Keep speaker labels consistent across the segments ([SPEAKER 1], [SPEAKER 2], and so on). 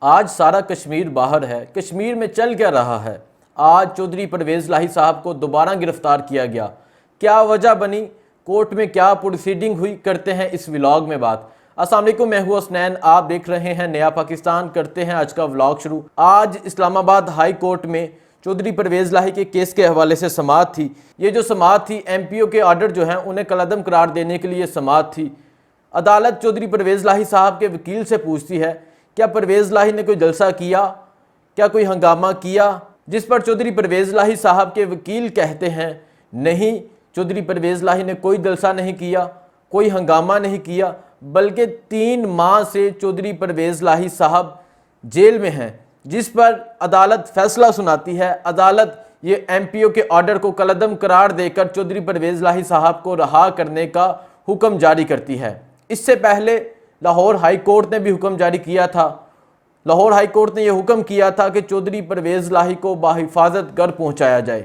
[SPEAKER 1] آج سارا کشمیر باہر ہے۔ کشمیر میں چل کیا رہا ہے؟ آج چودھری پرویز لاہی صاحب کو دوبارہ گرفتار کیا گیا۔ کیا وجہ بنی؟ کورٹ میں کیا پروسیڈنگ ہوئی؟ کرتے ہیں اس ولاگ میں بات۔ السلام علیکم، میں ہوں حسنین، آپ دیکھ رہے ہیں نیا پاکستان۔ کرتے ہیں آج کا ولاگ شروع۔ آج اسلام آباد ہائی کورٹ میں چودھری پرویز لاہی کے کیس کے حوالے سے سماعت تھی۔ یہ جو سماعت تھی ایم پی او کے آرڈر جو ہیں انہیں کالعدم قرار دینے کے لیے سماعت تھی۔ عدالت چودھری پرویز لاہی صاحب کے وکیل سے پوچھتی ہے کیا پرویز لاہی نے کوئی جلسہ کیا، کیا کوئی ہنگامہ کیا، جس پر چودھری پرویز لاہی صاحب کے وکیل کہتے ہیں نہیں، چودھری پرویز لاہی نے کوئی جلسہ نہیں کیا، کوئی ہنگامہ نہیں کیا، بلکہ 3 ماہ سے چودھری پرویز لاہی صاحب جیل میں ہیں، جس پر عدالت فیصلہ سناتی ہے۔ عدالت یہ ایم پی او کے آرڈر کو کالعدم قرار دے کر چودھری پرویز لاہی صاحب کو رہا کرنے کا حکم جاری کرتی ہے۔ اس سے پہلے لاہور ہائی کورٹ نے بھی حکم جاری کیا تھا۔ لاہور ہائی کورٹ نے یہ حکم کیا تھا کہ چودھری پرویز لاہی کو بحفاظت گھر پہنچایا جائے۔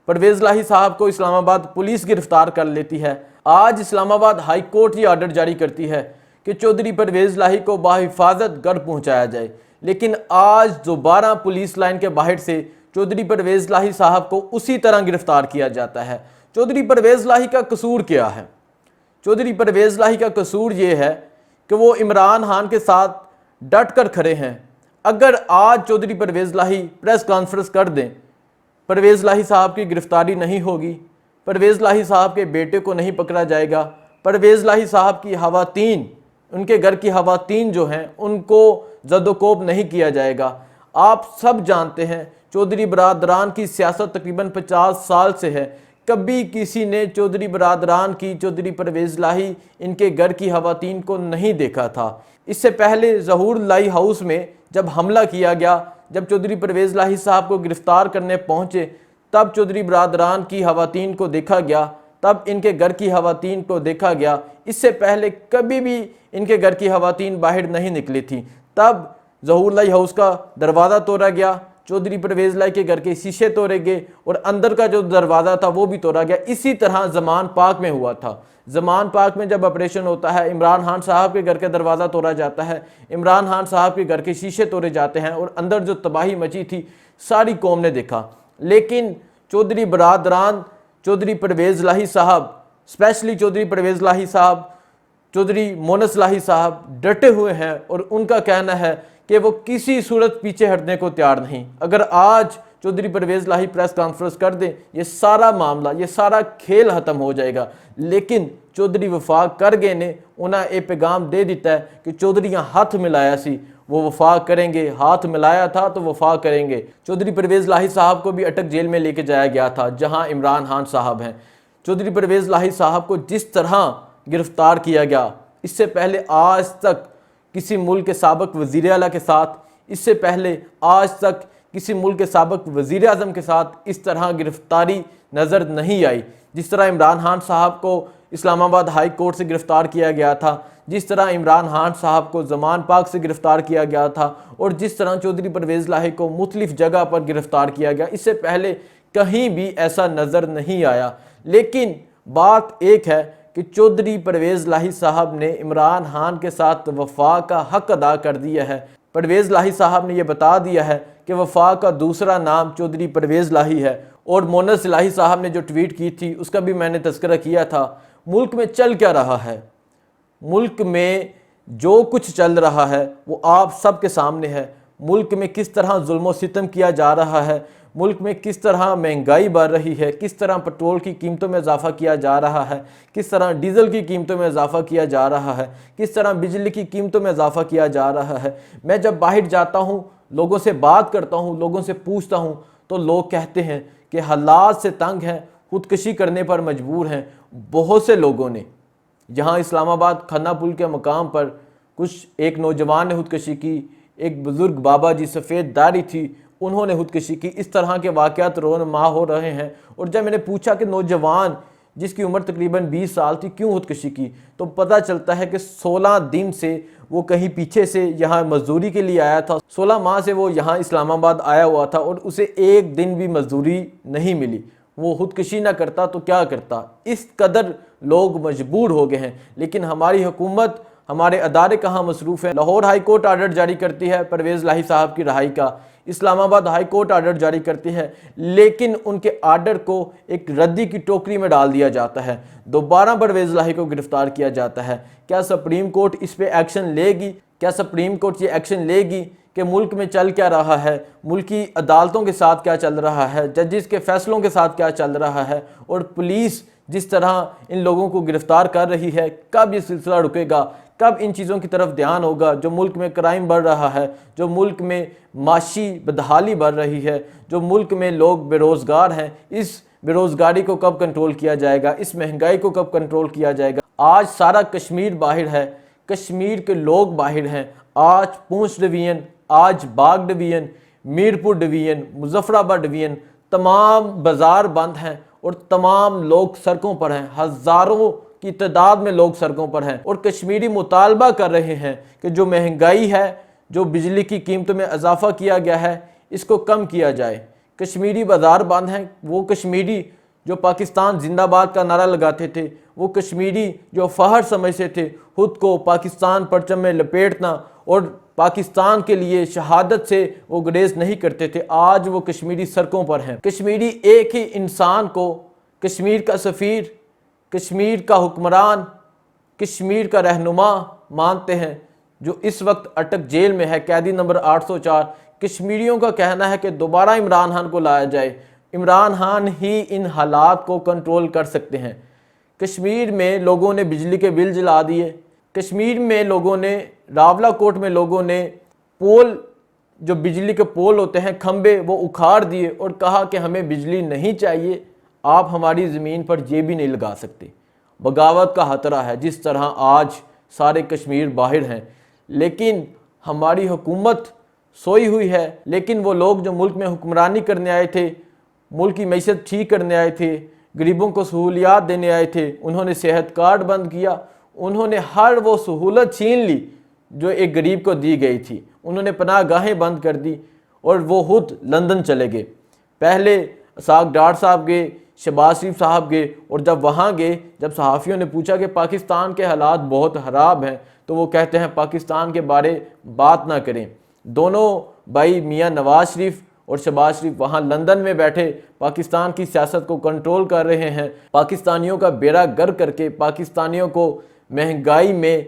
[SPEAKER 1] پرویز لاہی صاحب کو اسلام آباد پولیس گرفتار کر لیتی ہے۔ آج اسلام آباد ہائی کورٹ یہ آرڈر جاری کرتی ہے کہ چودھری پرویز لاہی کو بحفاظت گھر پہنچایا جائے، لیکن آج دوبارہ پولیس لائن کے باہر سے چودھری پرویز لاہی صاحب کو اسی طرح گرفتار کیا جاتا ہے۔ چودھری پرویز لاہی کا قصور کیا ہے؟ چودھری پرویز لاہی کا قصور یہ ہے کہ وہ عمران خان کے ساتھ ڈٹ کر کھڑے ہیں۔ اگر آج چودھری پرویز لاہی پریس کانفرنس کر دیں، پرویز لاہی صاحب کی گرفتاری نہیں ہوگی، پرویز لاہی صاحب کے بیٹے کو نہیں پکڑا جائے گا، پرویز لاہی صاحب کی خواتین، ان کے گھر کی خواتین جو ہیں ان کو زد و کوب نہیں کیا جائے گا۔ آپ سب جانتے ہیں چودھری برادران کی سیاست تقریباً 50 سال سے ہے، کبھی کسی نے چودھری برادران کی، چودھری پرویز لاہی ان کے گھر کی خواتین کو نہیں دیکھا تھا۔ اس سے پہلے ظہور لائی ہاؤس میں جب حملہ کیا گیا، جب چودھری پرویز لاہی صاحب کو گرفتار کرنے پہنچے، تب چودھری برادران کی خواتین کو دیکھا گیا، تب ان کے گھر کی خواتین کو دیکھا گیا۔ اس سے پہلے کبھی بھی ان کے گھر کی خواتین باہر نہیں نکلی تھی۔ تب ظہور لائی ہاؤس کا دروازہ توڑا گیا، چودھری پرویز لاہی کے گھر کے شیشے توڑے گئے اور اندر کا جو دروازہ تھا وہ بھی توڑا گیا۔ اسی طرح زمان پاک میں ہوا تھا۔ زمان پاک میں جب آپریشن ہوتا ہے، عمران خان صاحب کے گھر کا دروازہ توڑا جاتا ہے، عمران خان صاحب کے گھر کے شیشے توڑے جاتے ہیں اور اندر جو تباہی مچی تھی ساری قوم نے دیکھا۔ لیکن چودھری برادران، چودھری پرویز لاہی صاحب، اسپیشلی چودھری پرویز لاہی صاحب، چودھری مونس لاہی صاحب ڈٹے ہوئے ہیں اور ان کا کہنا ہے کہ وہ کسی صورت پیچھے ہٹنے کو تیار نہیں۔ اگر آج چودھری پرویز لاہی پریس کانفرنس کر دیں، یہ سارا معاملہ، یہ سارا کھیل ختم ہو جائے گا۔ لیکن چودھری وفاق کر گئے نے انہیں یہ پیغام دے دیتا ہے کہ چودھریاں ہاتھ ملایا سی، وہ وفاق کریں گے، ہاتھ ملایا تھا تو وفاق کریں گے۔ چودھری پرویز لاہی صاحب کو بھی اٹک جیل میں لے کے جایا گیا تھا جہاں عمران خان صاحب ہیں۔ چودھری پرویز لاہی صاحب کو جس طرح گرفتار کیا گیا، اس سے پہلے آج تک کسی ملک کے سابق وزیر اعلیٰ کے ساتھ، اس سے پہلے آج تک کسی ملک کے سابق وزیر اعظم کے ساتھ اس طرح گرفتاری نظر نہیں آئی۔ جس طرح عمران خان صاحب کو اسلام آباد ہائی کورٹ سے گرفتار کیا گیا تھا، جس طرح عمران خان صاحب کو زمان پاک سے گرفتار کیا گیا تھا، اور جس طرح چودھری پرویز لاہی کو مختلف جگہ پر گرفتار کیا گیا، اس سے پہلے کہیں بھی ایسا نظر نہیں آیا۔ لیکن بات ایک ہے کہ چودھری پرویز لاہی صاحب نے عمران خان کے ساتھ وفا کا حق ادا کر دیا ہے۔ پرویز لاہی صاحب نے یہ بتا دیا ہے کہ وفا کا دوسرا نام چودھری پرویز لاہی ہے۔ اور مونس لاہی صاحب نے جو ٹویٹ کی تھی اس کا بھی میں نے تذکرہ کیا تھا۔ ملک میں چل کیا رہا ہے؟ ملک میں جو کچھ چل رہا ہے وہ آپ سب کے سامنے ہے۔ ملک میں کس طرح ظلم و ستم کیا جا رہا ہے، ملک میں کس طرح مہنگائی بڑھ رہی ہے، کس طرح پٹرول کی قیمتوں میں اضافہ کیا جا رہا ہے، کس طرح ڈیزل کی قیمتوں میں اضافہ کیا جا رہا ہے، کس طرح بجلی کی قیمتوں میں اضافہ کیا جا رہا ہے۔ میں جب باہر جاتا ہوں، لوگوں سے بات کرتا ہوں، لوگوں سے پوچھتا ہوں تو لوگ کہتے ہیں کہ حالات سے تنگ ہیں، خودکشی کرنے پر مجبور ہیں۔ بہت سے لوگوں نے یہاں اسلام آباد کھنہ پل کے مقام پر ایک نوجوان نے خودکشی کی، ایک بزرگ بابا جی سفید داڑھی تھی انہوں نے خودکشی کی۔ اس طرح کے واقعات رونما ہو رہے ہیں۔ اور جب میں نے پوچھا کہ نوجوان جس کی عمر تقریباً 20 سال تھی کیوں خودکشی کی، تو پتہ چلتا ہے کہ 16 دن سے وہ کہیں پیچھے سے یہاں مزدوری کے لیے آیا تھا، 16 ماہ سے وہ یہاں اسلام آباد آیا ہوا تھا اور اسے ایک دن بھی مزدوری نہیں ملی۔ وہ خودکشی نہ کرتا تو کیا کرتا؟ اس قدر لوگ مجبور ہو گئے ہیں۔ لیکن ہماری حکومت ہمارے ادارے کہاں مصروف ہیں؟ لاہور ہائی کورٹ آرڈر جاری کرتی ہے پرویز لاہی صاحب کی رہائی کا، اسلام آباد ہائی کورٹ آرڈر جاری کرتی ہے، لیکن ان کے آرڈر کو ایک ردی کی ٹوکری میں ڈال دیا جاتا ہے، دوبارہ پرویز لاہی کو گرفتار کیا جاتا ہے۔ کیا سپریم کورٹ اس پہ ایکشن لے گی؟ کیا سپریم کورٹ یہ ایکشن لے گی کہ ملک میں چل کیا رہا ہے، ملکی عدالتوں کے ساتھ کیا چل رہا ہے، ججز کے فیصلوں کے ساتھ کیا چل رہا ہے، اور پولیس جس طرح ان لوگوں کو گرفتار کر رہی ہے، کب یہ سلسلہ رکے گا؟ کب ان چیزوں کی طرف دھیان ہوگا؟ جو ملک میں کرائم بڑھ رہا ہے، جو ملک میں معاشی بدحالی بڑھ رہی ہے، جو ملک میں لوگ بے روزگار ہیں، اس بے روزگاری کو کب کنٹرول کیا جائے گا؟ اس مہنگائی کو کب کنٹرول کیا جائے گا؟ آج سارا کشمیر باہر ہے، کشمیر کے لوگ باہر ہیں۔ آج پونچھ ڈویژن، آج باغ ڈویژن، میرپور ڈویژن، مظفر آباد ڈویژن، تمام بازار بند ہیں اور تمام لوگ سڑکوں پر ہیں، ہزاروں کی تعداد میں لوگ سڑکوں پر ہیں، اور کشمیری مطالبہ کر رہے ہیں کہ جو مہنگائی ہے، جو بجلی کی قیمتوں میں اضافہ کیا گیا ہے، اس کو کم کیا جائے۔ کشمیری بازار بند ہیں، وہ کشمیری جو پاکستان زندہ باد کا نعرہ لگاتے تھے، وہ کشمیری جو فخر سمجھتے تھے خود کو پاکستان پرچم میں لپیٹنا اور پاکستان کے لیے شہادت سے وہ گریز نہیں کرتے تھے، آج وہ کشمیری سڑکوں پر ہیں۔ کشمیری ایک ہی انسان کو کشمیر کا سفیر، کشمیر کا حکمران، کشمیر کا رہنما مانتے ہیں، جو اس وقت اٹک جیل میں ہے، قیدی نمبر 804۔ کشمیریوں کا کہنا ہے کہ دوبارہ عمران خان کو لایا جائے، عمران خان ہی ان حالات کو کنٹرول کر سکتے ہیں۔ کشمیر میں لوگوں نے بجلی کے بل جلا دیے، کشمیر میں لوگوں نے، راولہ کوٹ میں لوگوں نے پول، جو بجلی کے پول ہوتے ہیں، کھمبے، وہ اکھاڑ دیے اور کہا کہ ہمیں بجلی نہیں چاہیے، آپ ہماری زمین پر یہ بھی نہیں لگا سکتے۔ بغاوت کا خطرہ ہے، جس طرح آج سارے کشمیر باہر ہیں، لیکن ہماری حکومت سوئی ہوئی ہے۔ لیکن وہ لوگ جو ملک میں حکمرانی کرنے آئے تھے، ملک کی معیشت ٹھیک کرنے آئے تھے، غریبوں کو سہولیات دینے آئے تھے، انہوں نے صحت کارڈ بند کیا، انہوں نے ہر وہ سہولت چھین لی جو ایک غریب کو دی گئی تھی، انہوں نے پناہ گاہیں بند کر دی، اور وہ خود لندن چلے گئے۔ پہلے اسحاق ڈار صاحب گئے، شہباز شریف صاحب گئے، اور جب وہاں گئے، جب صحافیوں نے پوچھا کہ پاکستان کے حالات بہت خراب ہیں، تو وہ کہتے ہیں پاکستان کے بارے بات نہ کریں۔ دونوں بھائی میاں نواز شریف اور شہباز شریف وہاں لندن میں بیٹھے پاکستان کی سیاست کو کنٹرول کر رہے ہیں، پاکستانیوں کا بیڑا گرک کر کے، پاکستانیوں کو مہنگائی میں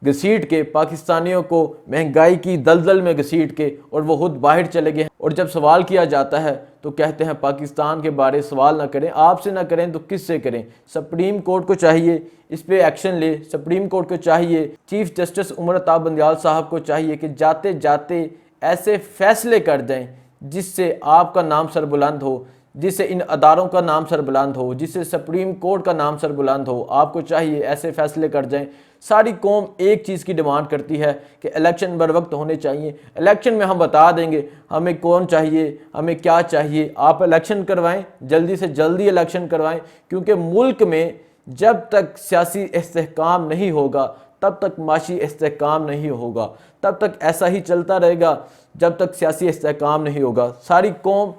[SPEAKER 1] گھسیٹ کے، پاکستانیوں کو مہنگائی کی دلدل میں گھسیٹ کے، اور وہ خود باہر چلے گئے ہیں۔ اور جب سوال کیا جاتا ہے تو کہتے ہیں پاکستان کے بارے سوال نہ کریں، آپ سے نہ کریں تو کس سے کریں؟ سپریم کورٹ کو چاہیے اس پہ ایکشن لے، سپریم کورٹ کو چاہیے، چیف جسٹس عمر عطا بندیال صاحب کو چاہیے کہ جاتے جاتے ایسے فیصلے کر دیں جس سے آپ کا نام سربلند ہو، جس سے ان اداروں کا نام سربلند ہو، جس سے سپریم کورٹ کا نام سربلند ہو۔ آپ کو چاہیے ایسے فیصلے کر جائیں۔ ساری قوم ایک چیز کی ڈیمانڈ کرتی ہے کہ الیکشن بر وقت ہونے چاہیے، الیکشن میں ہم بتا دیں گے ہمیں کون چاہیے، ہمیں کیا چاہیے، آپ الیکشن کروائیں، جلدی سے جلدی الیکشن کروائیں، کیونکہ ملک میں جب تک سیاسی استحکام نہیں ہوگا تب تک معاشی استحکام نہیں ہوگا، تب تک ایسا ہی چلتا رہے گا جب تک سیاسی استحکام نہیں ہوگا۔ ساری قوم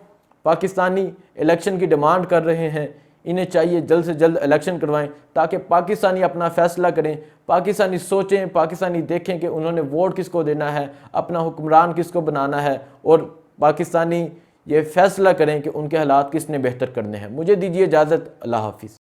[SPEAKER 1] پاکستانی الیکشن کی ڈیمانڈ کر رہے ہیں، انہیں چاہیے جلد سے جلد الیکشن کروائیں تاکہ پاکستانی اپنا فیصلہ کریں، پاکستانی سوچیں، پاکستانی دیکھیں کہ انہوں نے ووٹ کس کو دینا ہے، اپنا حکمران کس کو بنانا ہے، اور پاکستانی یہ فیصلہ کریں کہ ان کے حالات کس نے بہتر کرنے ہیں۔ مجھے دیجیے اجازت، اللہ حافظ۔